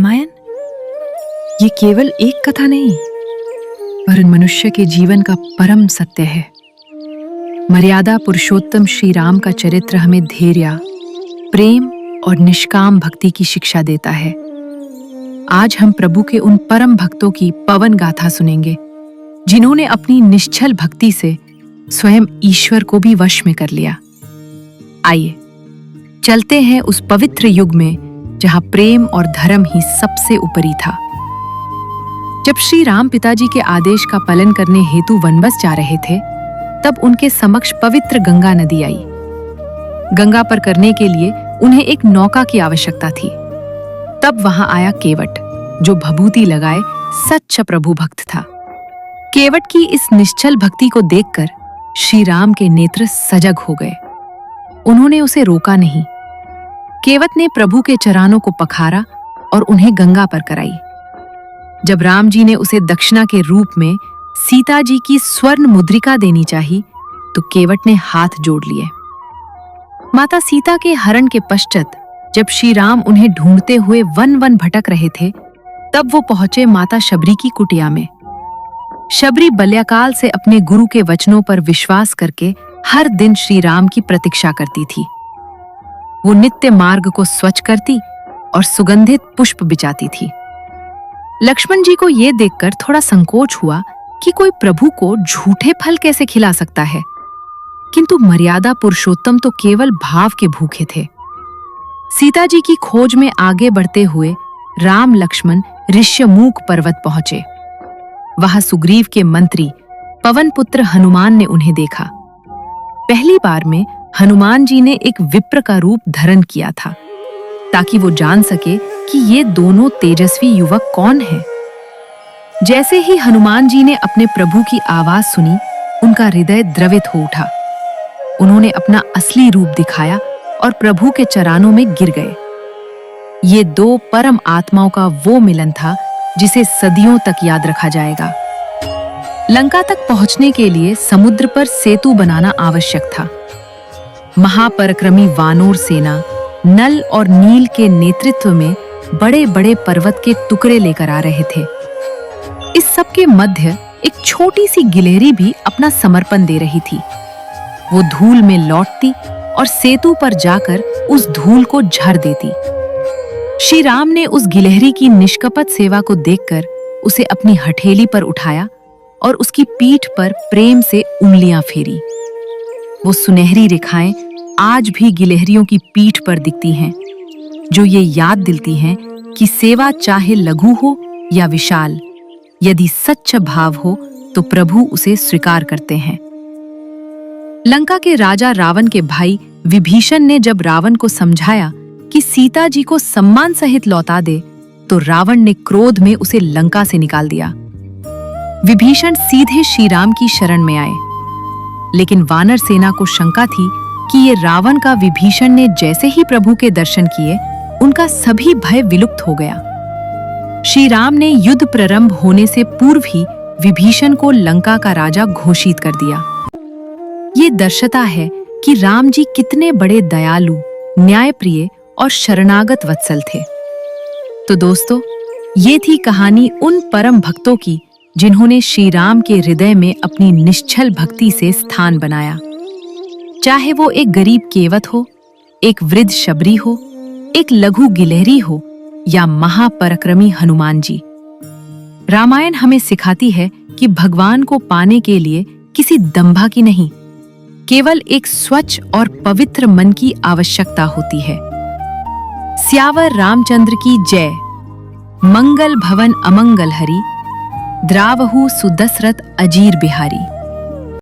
रामायण ये केवल एक कथा नहीं, पर मनुष्य के जीवन का परम सत्य है। मर्यादा पुरुषोत्तम श्री राम का चरित्र हमें धैर्य, प्रेम और निष्काम भक्ति की शिक्षा देता है। आज हम प्रभु के उन परम भक्तों की पवन गाथा सुनेंगे, जिन्होंने अपनी निश्चल भक्ति से स्वयं ईश्वर को भी वश में कर लिया। आइए चलते हैं उस पवित्र युग में जहां प्रेम और धर्म ही सबसे ऊपरी था। जब श्री राम पिताजी के आदेश का पालन करने हेतु वनवास जा रहे थे, तब उनके समक्ष पवित्र गंगा नदी आई। गंगा पर करने के लिए उन्हें एक नौका की आवश्यकता थी। तब वहां आया केवट, जो भभूति लगाए सच्चा प्रभु भक्त था। केवट की इस निश्चल भक्ति को देखकर श्री राम के नेत्र सजग हो गए। उन्होंने उसे रोका नहीं। केवट ने प्रभु के चरणों को पखारा और उन्हें गंगा पर कराई। जब राम जी ने उसे दक्षिणा के रूप में सीता जी की स्वर्ण मुद्रिका देनी चाहिए, तो केवट ने हाथ जोड़ लिए। माता सीता के हरण के पश्चात जब श्री राम उन्हें ढूंढते हुए वन वन भटक रहे थे, तब वो पहुंचे माता शबरी की कुटिया में। शबरी बाल्यकाल से अपने गुरु के वचनों पर विश्वास करके हर दिन श्री राम की प्रतीक्षा करती थी। वो नित्य मार्ग को स्वच्छ करती और सुगंधित पुष्प बिछाती थी। लक्ष्मण जी को यह देखकर थोड़ा संकोच हुआ कि कोई प्रभु को झूठे फल कैसे खिला सकता है, किंतु मर्यादा पुरुषोत्तम तो केवल भाव के भूखे थे। सीता जी की खोज में आगे बढ़ते हुए राम लक्ष्मण ऋष्यमूक पर्वत पहुंचे। वहां सुग्रीव के मंत्री पवन पुत्र हनुमान ने उन्हें देखा। पहली बार में हनुमान जी ने एक विप्र का रूप धारण किया था, ताकि वो जान सके कि ये दोनों तेजस्वी युवक कौन हैं। जैसे ही हनुमान जी ने अपने प्रभु की आवाज सुनी, उनका हृदय द्रवित हो उठा। उन्होंने अपना असली रूप दिखाया और प्रभु के चरणों में गिर गए। ये दो परम आत्माओं का वो मिलन था जिसे सदियों तक याद रखा जाएगा। लंका तक पहुंचने के लिए समुद्र पर सेतु बनाना आवश्यक था। महापराक्रमी वानर सेना नल और नील के नेतृत्व में बड़े बड़े पर्वत के टुकड़े लेकर आ रहे थे। इस सब के मध्य एक छोटी सी गिलहरी भी अपना समर्पण दे रही थी। वो धूल में लौटती और सेतु पर जाकर उस धूल को झड़ देती। श्री राम ने उस गिलहरी की निष्कपट सेवा को देखकर उसे अपनी हथेली पर उठाया और उसकी पीठ पर प्रेम से उंगलियां फेरी। वो सुनहरी रेखाएं आज भी गिलहरियों की पीठ पर दिखती हैं, जो ये याद दिलाती हैं कि सेवा चाहे लघु हो या विशाल, यदि सच्चा भाव हो तो प्रभु उसे स्वीकार करते हैं। लंका के राजा रावण के भाई विभीषण ने जब रावण को समझाया कि सीता जी को सम्मान सहित लौटा दे, तो रावण ने क्रोध में उसे लंका से निकाल दिया। विभीषण सीधे श्री राम की शरण में आए, लेकिन वानर सेना को शंका थी कि ये रावण का विभीषण ने जैसे ही प्रभु के दर्शन किए, उनका सभी भय विलुप्त हो गया। श्री राम ने युद्ध प्रारंभ होने से पूर्व ही विभीषण को लंका का राजा घोषित कर दिया। ये दर्शाता है कि राम जी कितने बड़े दयालु, न्यायप्रिय और शरणागत वत्सल थे। तो दोस्तों, ये थी कहानी उन परम भक्तों की जिन्होंने श्री राम के हृदय में अपनी निश्चल भक्ति से स्थान बनाया। चाहे वो एक गरीब केवट हो, एक वृद्ध शबरी हो, एक लघु गिलहरी हो या महापराक्रमी हनुमान जी। रामायण हमें सिखाती है कि भगवान को पाने के लिए किसी दंभा की नहीं, केवल एक स्वच्छ और पवित्र मन की आवश्यकता होती है। स्यावर रामचंद्र की जय। मंगल भवन अमंगल हरि, द्रावहु सुदशरथ अजीर बिहारी।